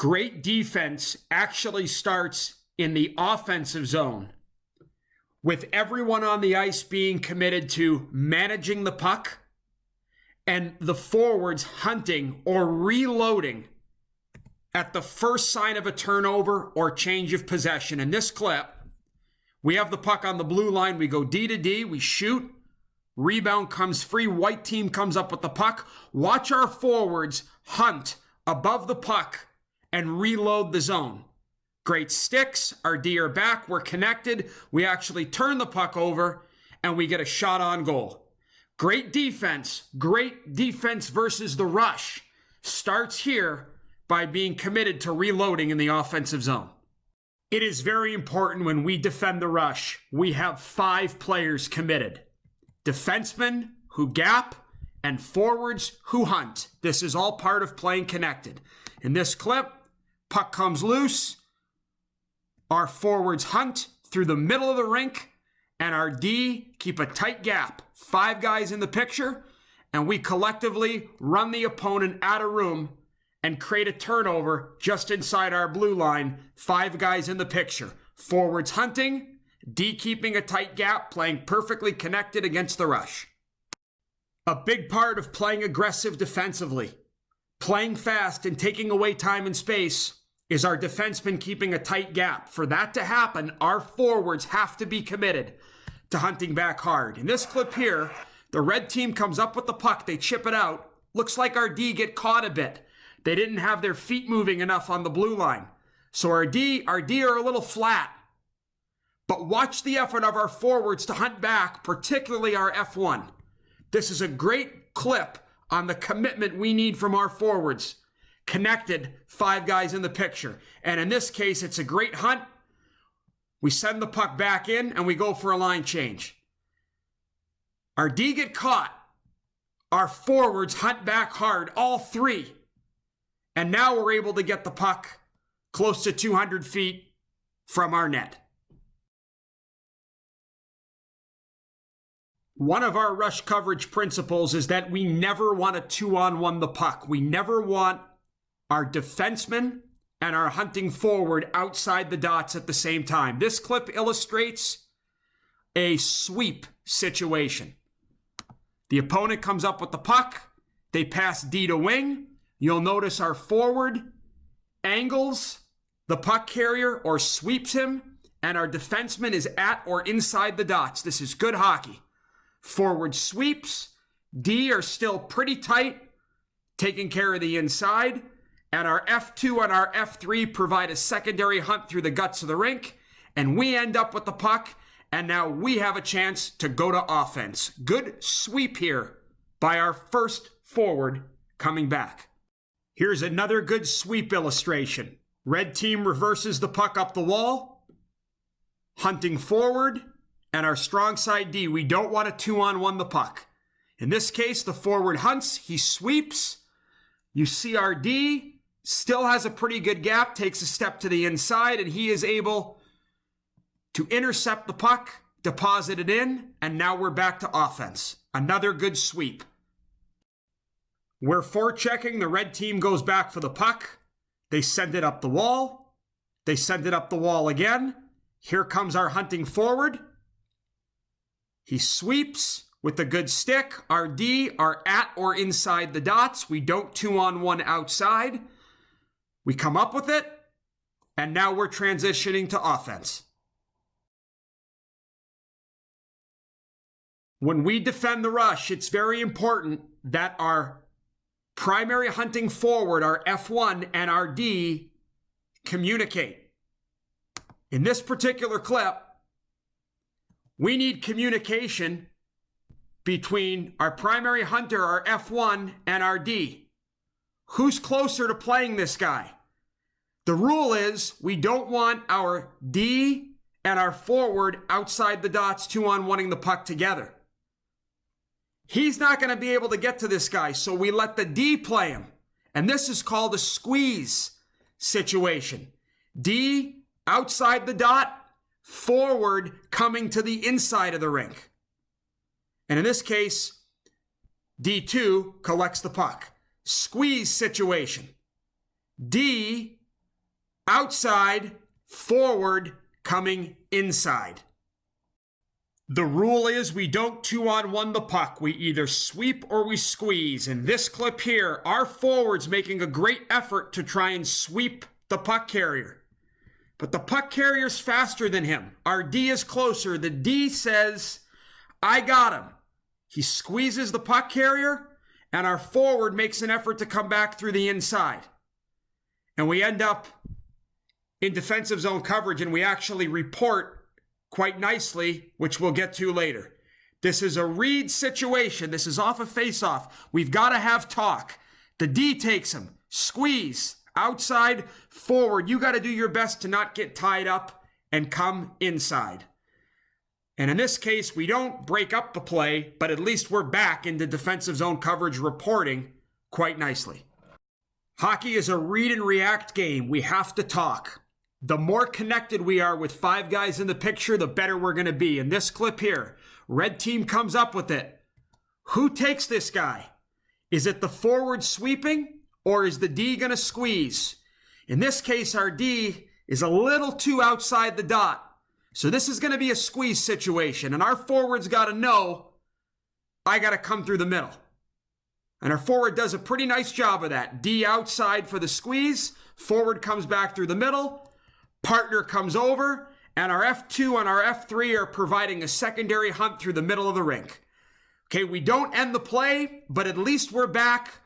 Great defense actually starts in the offensive zone, with everyone on the ice being committed to managing the puck and the forwards hunting or reloading at the first sign of a turnover or change of possession. In this clip, we have the puck on the blue line. We go D to D. We shoot. Rebound comes free. White team comes up with the puck. Watch our forwards hunt above the puck and reload the zone. Great sticks. Our D are back. We're connected. We actually turn the puck over and we get a shot on goal. Great defense. Great defense versus the rush starts here by being committed to reloading in the offensive zone. It is very important when we defend the rush, we have 5 players committed. Defensemen who gap and forwards who hunt. This is all part of playing connected. In this clip, puck comes loose. Our forwards hunt through the middle of the rink, and our D keep a tight gap. 5 guys in the picture, and we collectively run the opponent out of room and create a turnover just inside our blue line. 5 guys in the picture. Forwards hunting, D keeping a tight gap, playing perfectly connected against the rush. A big part of playing aggressive defensively, playing fast and taking away time and space, is our defensemen keeping a tight gap. For that to happen, our forwards have to be committed to hunting back hard. In this clip here, the red team comes up with the puck. They chip it out. Looks like our D get caught a bit. They didn't have their feet moving enough on the blue line. So our D are a little flat. But watch the effort of our forwards to hunt back, particularly our F1. This is a great clip on the commitment we need from our forwards. Connected, 5 guys in the picture. And in this case, it's a great hunt. We send the puck back in and we go for a line change. Our D get caught. Our forwards hunt back hard, all 3. And now we're able to get the puck close to 200 feet from our net. One of our rush coverage principles is that we never want to 2-on-1 the puck. We never want our defensemen and our hunting forward outside the dots at the same time. This clip illustrates a sweep situation. The opponent comes up with the puck. They pass D to wing. You'll notice our forward angles the puck carrier or sweeps him, and our defenseman is at or inside the dots. This is good hockey. Forward sweeps. D are still pretty tight, taking care of the inside. And our F2 and our F3 provide a secondary hunt through the guts of the rink. And we end up with the puck. And now we have a chance to go to offense. Good sweep here by our first forward coming back. Here's another good sweep illustration. Red team reverses the puck up the wall. Hunting forward. And our strong side D, we don't want to 2-on-1 the puck. In this case, the forward hunts, he sweeps. You see our D still has a pretty good gap, takes a step to the inside, and he is able to intercept the puck, deposit it in, and now we're back to offense. Another good sweep. We're forechecking, the red team goes back for the puck. They send it up the wall. They send it up the wall again. Here comes our hunting forward. He sweeps with a good stick. Our D are at or inside the dots. We don't 2-on-1 outside. We come up with it, and now we're transitioning to offense. When we defend the rush, it's very important that our primary hunting forward, our F1 and our D, communicate. In this particular clip, we need communication between our primary hunter, our F1, and our D. Who's closer to playing this guy? The rule is we don't want our D and our forward outside the dots 2-on-1ing the puck together. He's not going to be able to get to this guy, so we let the D play him. And this is called a squeeze situation. D outside the dot, forward coming to the inside of the rink. And in this case, D2 collects the puck. Squeeze situation. D outside, forward, coming inside. The rule is we don't 2-on-1 the puck. We either sweep or we squeeze. In this clip here, our forward's making a great effort to try and sweep the puck carrier. But the puck carrier's faster than him. Our D is closer. The D says, I got him. He squeezes the puck carrier, and our forward makes an effort to come back through the inside. And we end up in defensive zone coverage, and we actually report quite nicely, which we'll get to later. This is a read situation. This is off a face-off. We've got to have talk. The D takes him. Squeeze. Outside, forward. You got to do your best to not get tied up and come inside. And in this case, we don't break up the play, but at least we're back into defensive zone coverage reporting quite nicely. Hockey is a read and react game. We have to talk. The more connected we are with 5 guys in the picture, the better we're going to be. In this clip here, red team comes up with it. Who takes this guy? Is it the forward sweeping, or is the D going to squeeze? In this case, our D is a little too outside the dot. So this is going to be a squeeze situation, and our forward's got to know, I got to come through the middle. And our forward does a pretty nice job of that. D outside for the squeeze, forward comes back through the middle, partner comes over, and our F2 and our F3 are providing a secondary hunt through the middle of the rink. Okay, we don't end the play, but at least we're back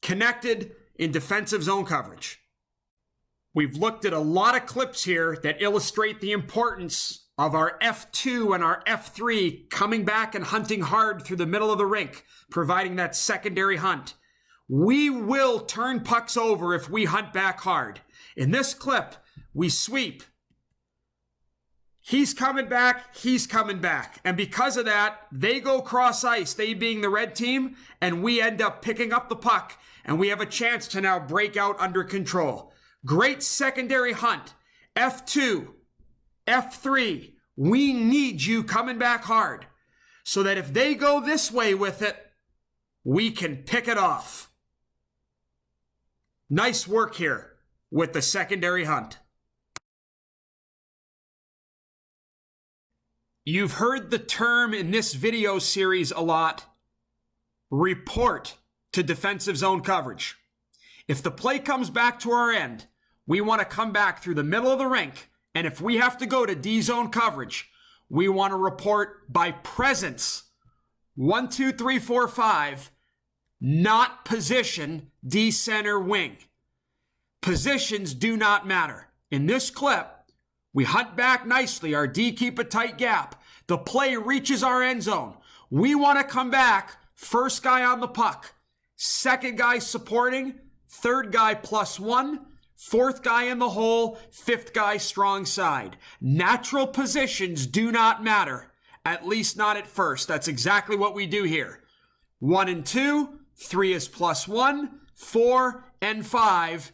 connected in defensive zone coverage. We've looked at a lot of clips here that illustrate the importance of our F2 and our F3 coming back and hunting hard through the middle of the rink, providing that secondary hunt. We will turn pucks over if we hunt back hard. In this clip, we sweep. He's coming back, he's coming back. And because of that, they go cross ice, they being the red team, and we end up picking up the puck, and we have a chance to now break out under control. Great secondary hunt. F2, F3, we need you coming back hard so that if they go this way with it, we can pick it off. Nice work here with the secondary hunt. You've heard the term in this video series a lot, report to defensive zone coverage. If the play comes back to our end, we want to come back through the middle of the rink, and if we have to go to D zone coverage, we want to report by presence. 1, 2, 3, 4, 5, not position, D center wing. Positions do not matter. In this clip, we hunt back nicely. Our D keep a tight gap. The play reaches our end zone. We want to come back. First guy on the puck. Second guy supporting. Third guy +1. Fourth guy in the hole. Fifth guy strong side. Natural positions do not matter. At least not at first. That's exactly what we do here. 1 and 2. 3 is +1. 4 and 5.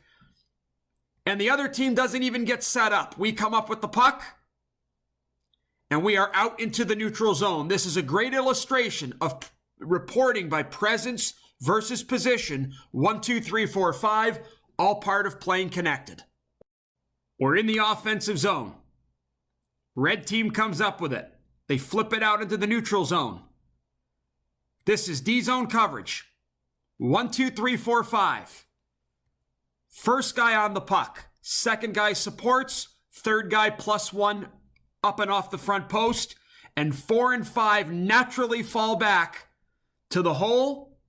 And the other team doesn't even get set up. We come up with the puck, and we are out into the neutral zone. This is a great illustration of reporting by presence versus position. 1, 2, 3, 4, 5, all part of playing connected. We're in the offensive zone. Red team comes up with it. They flip it out into the neutral zone. This is D zone coverage. 1, 2, 3, 4, 5. First guy on the puck. Second guy supports. Third guy +1 up and off the front post. And 4 and 5 naturally fall back to the hole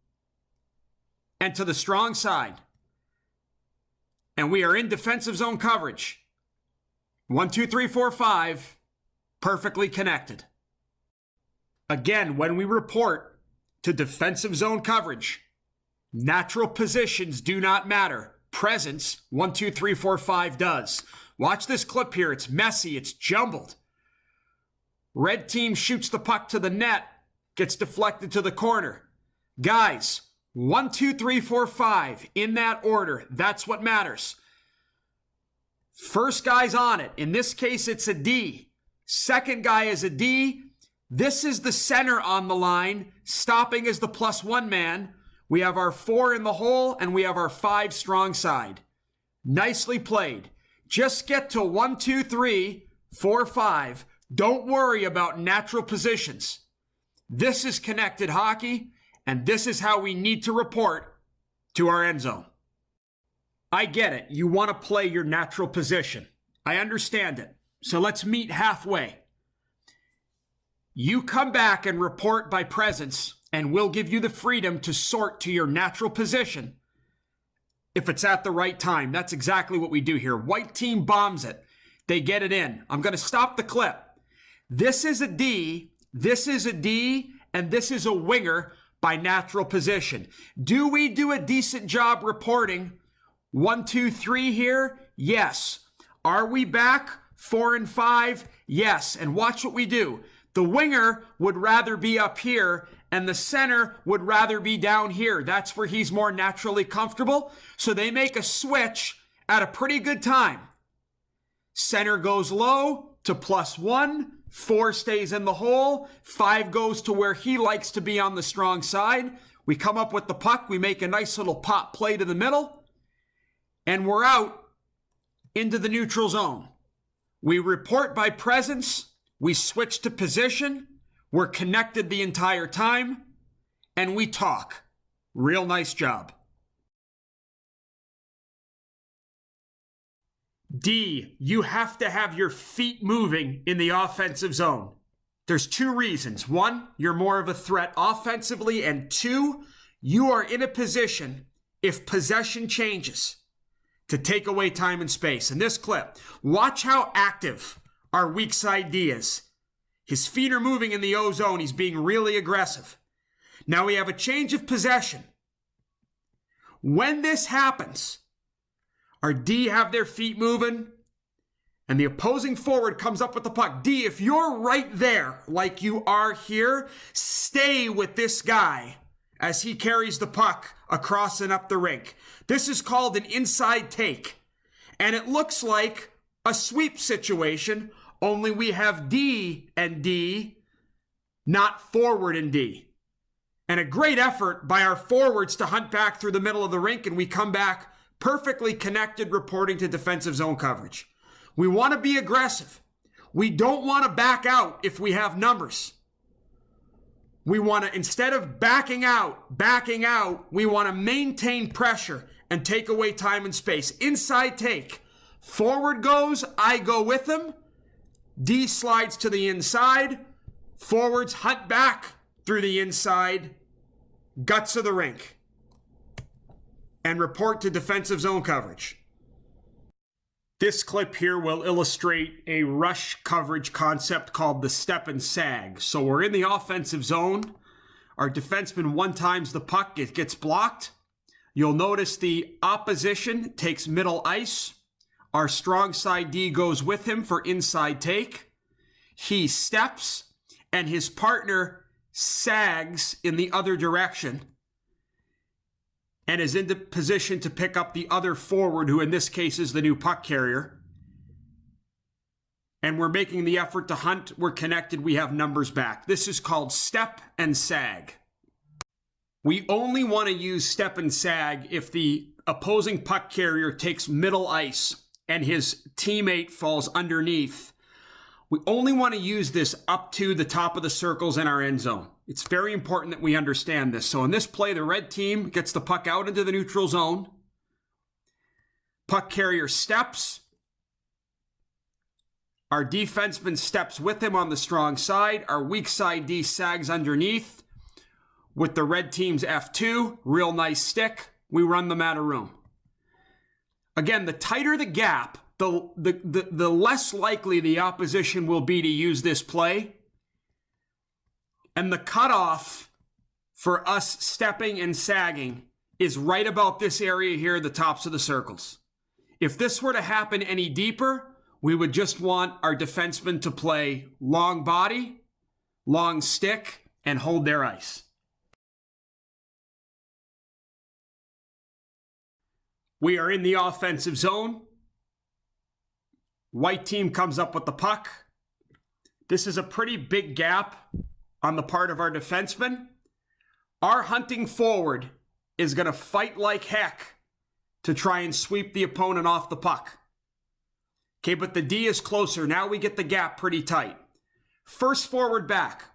and to the strong side. And we are in defensive zone coverage. 1, 2, 3, 4, 5. Perfectly connected. Again, when we report to defensive zone coverage, natural positions do not matter. Presence, 1, 2, 3, 4, 5 does. Watch this clip here. It's messy. It's jumbled. Red team shoots the puck to the net, gets deflected to the corner. Guys, 1, 2, 3, 4, 5 in that order. That's what matters. First guy's on it. In this case, it's a D. Second guy is a D. This is the center on the line. Stopping is the +1 man. We have our 4 in the hole, and we have our 5 strong side. Nicely played. Just get to 1, 2, 3, 4, 5. Don't worry about natural positions. This is connected hockey, and this is how we need to report to our end zone. I get it. You want to play your natural position. I understand it. So let's meet halfway. You come back and report by presence, and we'll give you the freedom to sort to your natural position if it's at the right time. That's exactly what we do here. White team bombs it. They get it in. I'm going to stop the clip. This is a D, this is a D, and this is a winger by natural position. Do we do a decent job reporting 1, 2, 3 here? Yes. Are we back 4 and 5? Yes. And watch what we do. The winger would rather be up here, and the center would rather be down here. That's where he's more naturally comfortable. So they make a switch at a pretty good time. Center goes low to +1. 4 stays in the hole. 5 goes to where he likes to be on the strong side. We come up with the puck. We make a nice little pop play to the middle. And we're out into the neutral zone. We report by presence. We switch to position. We're connected the entire time. And we talk. Real nice job. D, you have to have your feet moving in the offensive zone. There's 2 reasons. 1, you're more of a threat offensively, and 2, you are in a position, if possession changes, to take away time and space. In this clip, watch how active our weak side D is. His feet are moving in the O zone. He's being really aggressive. Now we have a change of possession. When this happens, our D have their feet moving, and the opposing forward comes up with the puck. D, if you're right there, like you are here, stay with this guy as he carries the puck across and up the rink. This is called an inside take, and it looks like a sweep situation, only we have D and D, not forward and D. And a great effort by our forwards to hunt back through the middle of the rink, and we come back perfectly connected, reporting to defensive zone coverage. We want to be aggressive. We don't want to back out if we have numbers. We want to, instead of backing out, we want to maintain pressure and take away time and space. Inside take. Forward goes, I go with him. D slides to the inside. Forwards hunt back through the inside. Guts of the rink. And report to defensive zone coverage. This clip here will illustrate a rush coverage concept called the step and sag. So we're in the offensive zone. Our defenseman 1 times the puck. It gets blocked. You'll notice the opposition takes middle ice. Our strong side D goes with him for inside take. He steps, and his partner sags in the other direction and is in the position to pick up the other forward, who in this case is the new puck carrier. And we're making the effort to hunt. We're connected. We have numbers back. This is called step and sag. We only want to use step and sag if the opposing puck carrier takes middle ice and his teammate falls underneath. We only want to use this up to the top of the circles in our end zone. It's very important that we understand this. So in this play, the red team gets the puck out into the neutral zone. Puck carrier steps. Our defenseman steps with him on the strong side. Our weak side D sags underneath with the red team's F2. Real nice stick. We run them out of room. Again, the tighter the gap, the less likely the opposition will be to use this play. And the cutoff for us stepping and sagging is right about this area here, the tops of the circles. If this were to happen any deeper, we would just want our defensemen to play long body, long stick, and hold their ice. We are in the offensive zone. White team comes up with the puck. This is a pretty big gap on the part of our defenseman. Our hunting forward is going to fight like heck to try and sweep the opponent off the puck. Okay, but the D is closer. Now we get the gap pretty tight. First forward back.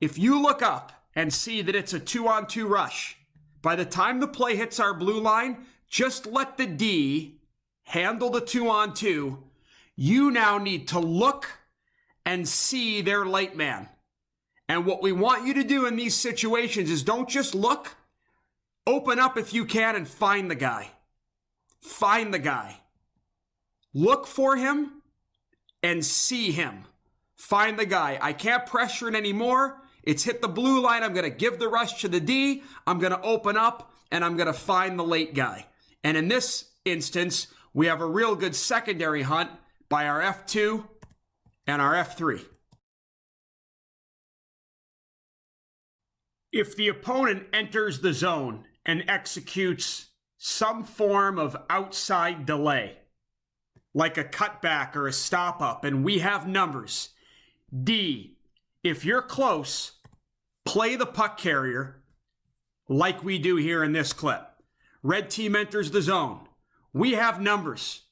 If you look up and see that it's a 2-on-2 rush, by the time the play hits our blue line, just let the D handle the 2-on-2. You now need to look and see their late man. And what we want you to do in these situations is don't just look, open up if you can and find the guy. Find the guy. Look for him and see him. Find the guy. I can't pressure it anymore. It's hit the blue line. I'm going to give the rush to the D. I'm going to open up and I'm going to find the late guy. And in this instance, we have a real good secondary hunt by our F2 and our F3. If the opponent enters the zone and executes some form of outside delay, like a cutback or a stop up, and we have numbers, D, if you're close, play the puck carrier like we do here in this clip. Red team enters the zone. We have numbers.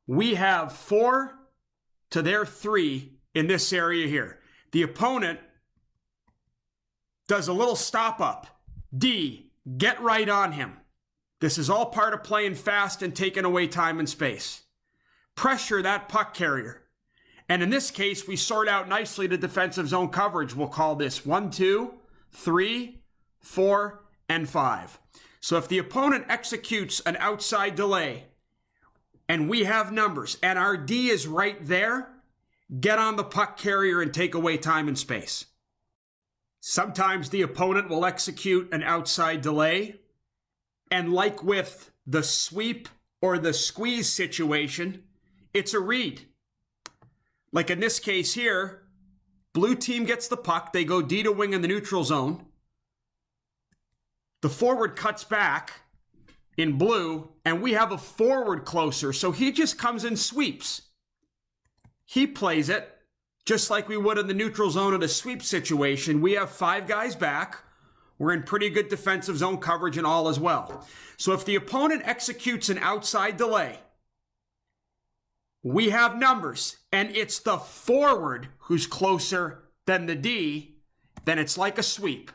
We have 4 to their 3 in this area here. The opponent does a little stop up. D, get right on him. This is all part of playing fast and taking away time and space. Pressure that puck carrier. And in this case, we sort out nicely the defensive zone coverage. We'll call this 1, 2, 3, 4, and 5. So if the opponent executes an outside delay and we have numbers and our D is right there, get on the puck carrier and take away time and space. Sometimes the opponent will execute an outside delay, and like with the sweep or the squeeze situation, it's a read. Like in this case here, blue team gets the puck, they go D to wing in the neutral zone. The forward cuts back in blue, and we have a forward closer, so he just comes and sweeps. He plays it just like we would in the neutral zone in a sweep situation. We have 5 guys back. We're in pretty good defensive zone coverage and all as well. So if the opponent executes an outside delay, we have numbers, and it's the forward who's closer than the D, then it's like a sweep.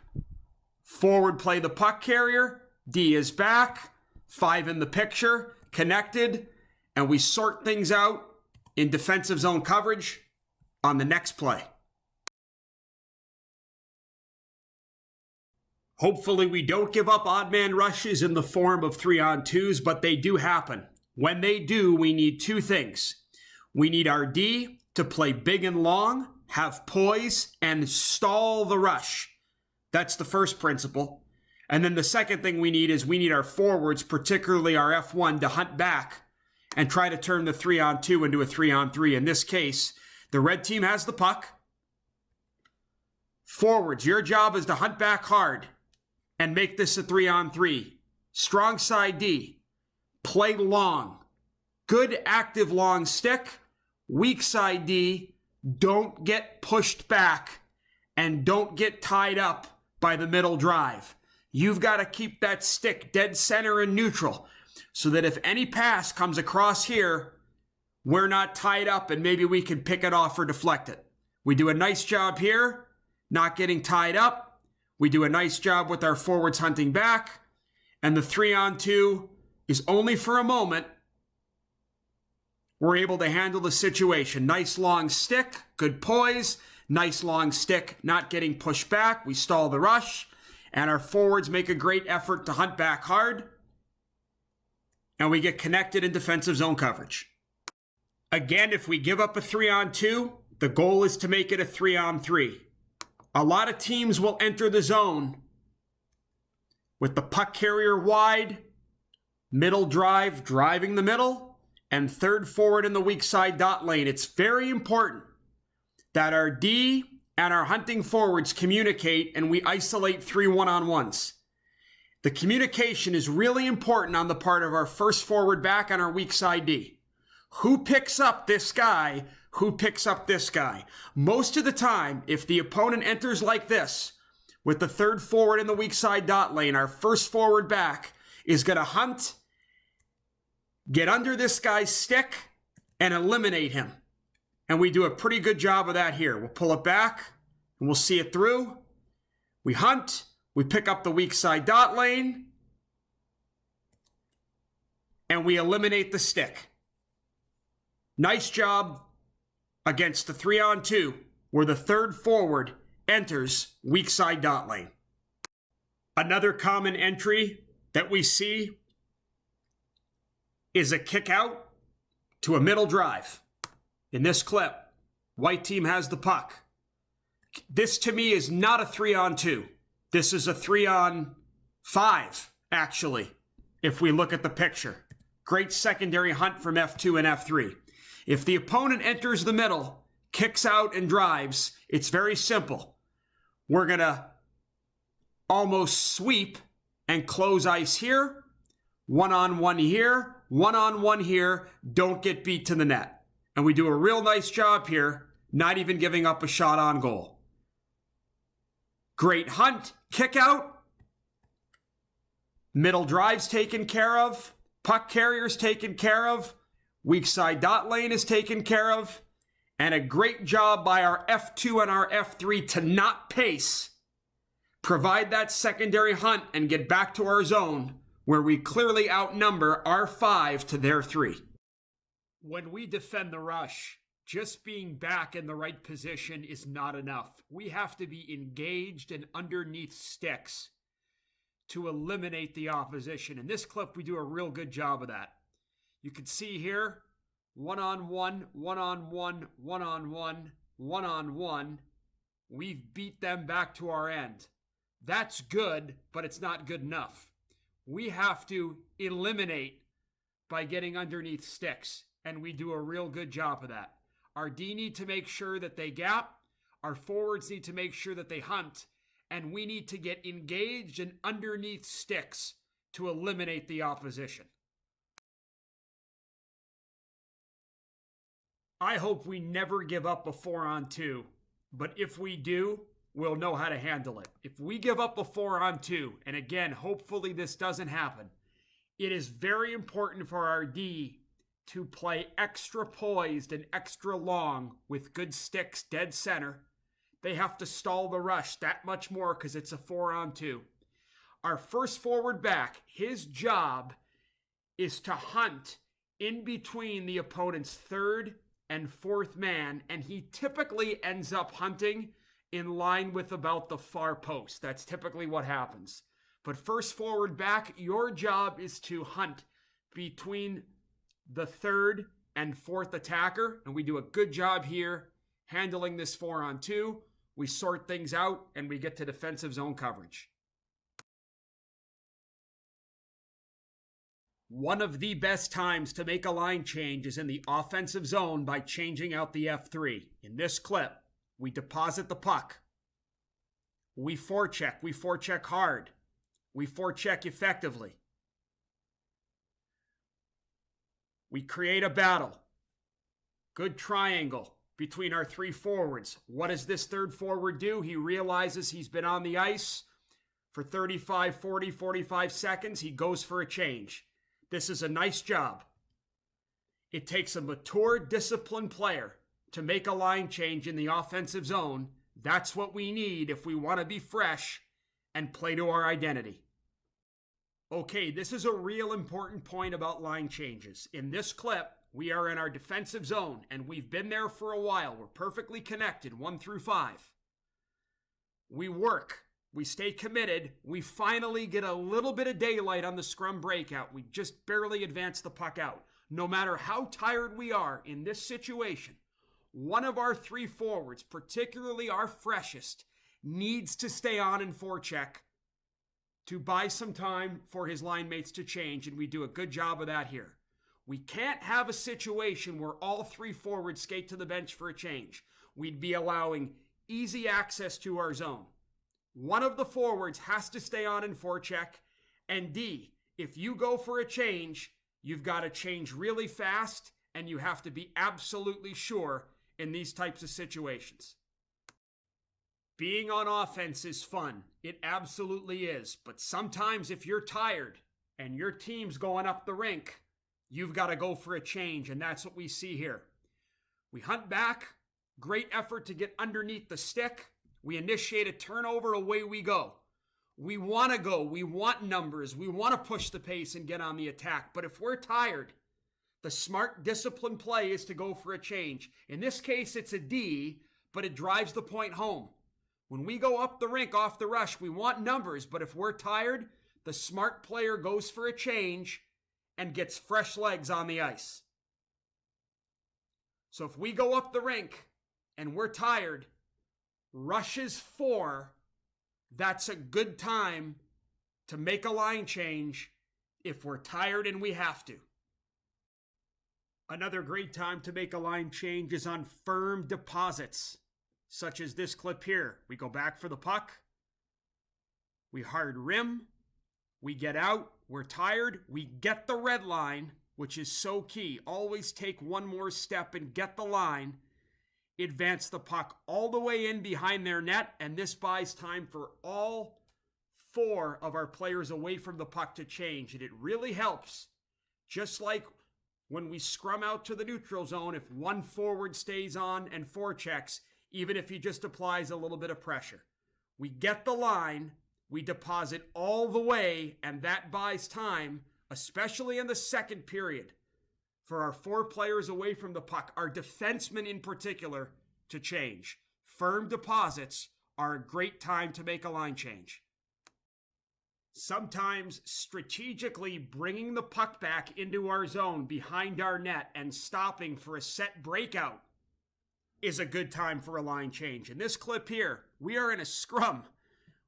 Forward play the puck carrier, D is back, 5 in the picture, connected, and we sort things out in defensive zone coverage on the next play. Hopefully we don't give up odd man rushes in the form of 3-on-2s, but they do happen. When they do, we need 2 things. We need our D to play big and long, have poise, and stall the rush. That's the first principle. And then the second thing we need is we need our forwards, particularly our F1, to hunt back and try to turn the 3-on-2 into a 3-on-3. In this case, the red team has the puck. Forwards, your job is to hunt back hard and make this a 3-on-3. Strong side D. Play long. Good active long stick. Weak side D. Don't get pushed back and don't get tied up by the middle drive. You've got to keep that stick dead center and neutral so that if any pass comes across here, we're not tied up and maybe we can pick it off or deflect it. We do a nice job here, not getting tied up. We do a nice job with our forwards hunting back. And the 3-on-2 is only for a moment. We're able to handle the situation. Nice long stick, good poise. Nice long stick, not getting pushed back. We stall the rush. And our forwards make a great effort to hunt back hard. And we get connected in defensive zone coverage. Again, if we give up a 3-on-2, the goal is to make it a 3-on-3. A lot of teams will enter the zone with the puck carrier wide, middle drive, driving the middle, and third forward in the weak side dot lane. It's very important that our D and our hunting forwards communicate and we isolate 3 1-on-1s. The communication is really important on the part of our first forward back and our weak side D. Who picks up this guy? Who picks up this guy? Most of the time, if the opponent enters like this, with the third forward in the weak side dot lane, our first forward back is going to hunt, get under this guy's stick, and eliminate him. And we do a pretty good job of that here. We'll pull it back and we'll see it through. We hunt, we pick up the weak side dot lane, and we eliminate the stick. Nice job against the 3-on-2, where the third forward enters weak side dot lane. Another common entry that we see is a kick out to a middle drive. In this clip, white team has the puck. This to me is not a 3-on-2. This is a 3-on-5, actually, if we look at the picture. Great secondary hunt from F2 and F3. If the opponent enters the middle, kicks out and drives, it's very simple. We're going to almost sweep and close ice here, one-on-one here, one-on-one here, don't get beat to the net. And we do a real nice job here, not even giving up a shot on goal. Great hunt, kick out, middle drives taken care of, puck carriers taken care of, weak side dot lane is taken care of, and a great job by our F2 and our F3 to not pace, provide that secondary hunt, and get back to our zone where we clearly outnumber our 5 to their 3. When we defend the rush, just being back in the right position is not enough. We have to be engaged and underneath sticks to eliminate the opposition. In this clip, we do a real good job of that. You can see here, one-on-one, one-on-one, one-on-one, one-on-one. We've beat them back to our end. That's good, but it's not good enough. We have to eliminate by getting underneath sticks, and we do a real good job of that. Our D need to make sure that they gap, our forwards need to make sure that they hunt, and we need to get engaged and underneath sticks to eliminate the opposition. I hope we never give up a 4-on-2, but if we do, we'll know how to handle it. If we give up a 4-on-2, and again, hopefully this doesn't happen, it is very important for our D to play extra poised and extra long with good sticks dead center. They have to stall the rush that much more because it's a 4-on-2. Our first forward back, his job is to hunt in between the opponent's third and fourth man, and he typically ends up hunting in line with about the far post. That's typically what happens. But first forward back, your job is to hunt between the third and fourth attacker, and we do a good job here handling this 4-on-2. We sort things out, and we get to defensive zone coverage. One of the best times to make a line change is in the offensive zone by changing out the F3. In this clip, we deposit the puck. We forecheck. We forecheck hard. We forecheck effectively. We create a battle. Good triangle between our 3 forwards. What does this third forward do? He realizes he's been on the ice for 35, 40, 45 seconds. He goes for a change. This is a nice job. It takes a mature, disciplined player to make a line change in the offensive zone. That's what we need if we want to be fresh and play to our identity. Okay, this is a real important point about line changes. In this clip, we are in our defensive zone, and we've been there for a while. We're perfectly connected, 1 through 5. We work. We stay committed. We finally get a little bit of daylight on the scrum breakout. We just barely advance the puck out. No matter how tired we are in this situation, one of our 3 forwards, particularly our freshest, needs to stay on in forecheck to buy some time for his line mates to change, and we do a good job of that here. We can't have a situation where all 3 forwards skate to the bench for a change. We'd be allowing easy access to our zone. One of the forwards has to stay on in forecheck, and D, if you go for a change, you've got to change really fast, and you have to be absolutely sure in these types of situations. Being on offense is fun. It absolutely is. But sometimes if you're tired and your team's going up the rink, you've got to go for a change, and that's what we see here. We hunt back, great effort to get underneath the stick. We initiate a turnover, away we go. We want to go, we want numbers, we want to push the pace and get on the attack. But if we're tired, the smart, disciplined play is to go for a change. In this case, it's a D, but it drives the point home. When we go up the rink off the rush, we want numbers, but if we're tired, the smart player goes for a change and gets fresh legs on the ice. So if we go up the rink and we're tired, rushes 4, that's a good time to make a line change if we're tired and we have to. Another great time to make a line change is on firm deposits, such as this clip here. We go back for the puck, we hard rim, we get out, we're tired, we get the red line, which is so key. Always take one more step and get the line. Advance the puck all the way in behind their net, and this buys time for all 4 of our players away from the puck to change. And it really helps, just like when we scrum out to the neutral zone, if one forward stays on and forechecks, even if he just applies a little bit of pressure. We get the line, we deposit all the way, and that buys time, especially in the second period, for our 4 players away from the puck, our defensemen in particular, to change. Firm deposits are a great time to make a line change. Sometimes strategically bringing the puck back into our zone behind our net and stopping for a set breakout is a good time for a line change. In this clip here, we are in a scrum.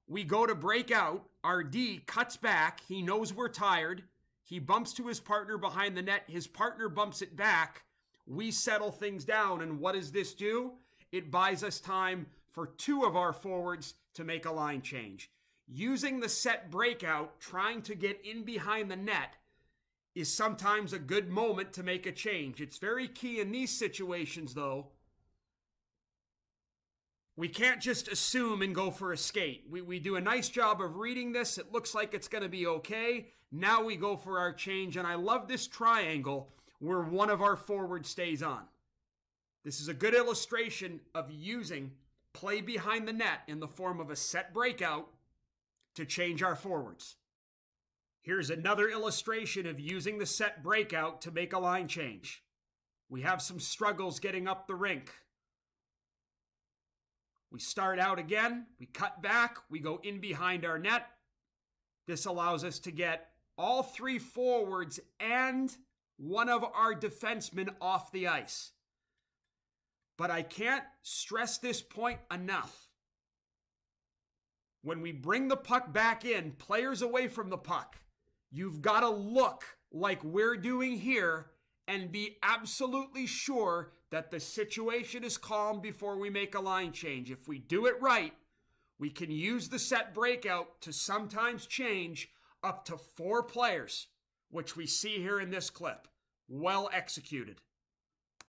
We go to break out. Our D cuts back. He knows we're tired. He bumps to his partner behind the net. His partner bumps it back. We settle things down. And what does this do? It buys us time for 2 of our forwards to make a line change. Using the set breakout, trying to get in behind the net, is sometimes a good moment to make a change. It's very key in these situations, though. We can't just assume and go for a skate. We do a nice job of reading this. It looks like it's going to be okay. Now we go for our change, and I love this triangle where one of our forwards stays on. This is a good illustration of using play behind the net in the form of a set breakout to change our forwards. Here's another illustration of using the set breakout to make a line change. We have some struggles getting up the rink. We start out again, we cut back, we go in behind our net. This allows us to get all 3 forwards and one of our defensemen off the ice. But I can't stress this point enough. When we bring the puck back in, players away from the puck, you've got to look like we're doing here and be absolutely sure that the situation is calm before we make a line change. If we do it right, we can use the set breakout to sometimes change up to 4 players, which we see here in this clip. Well executed.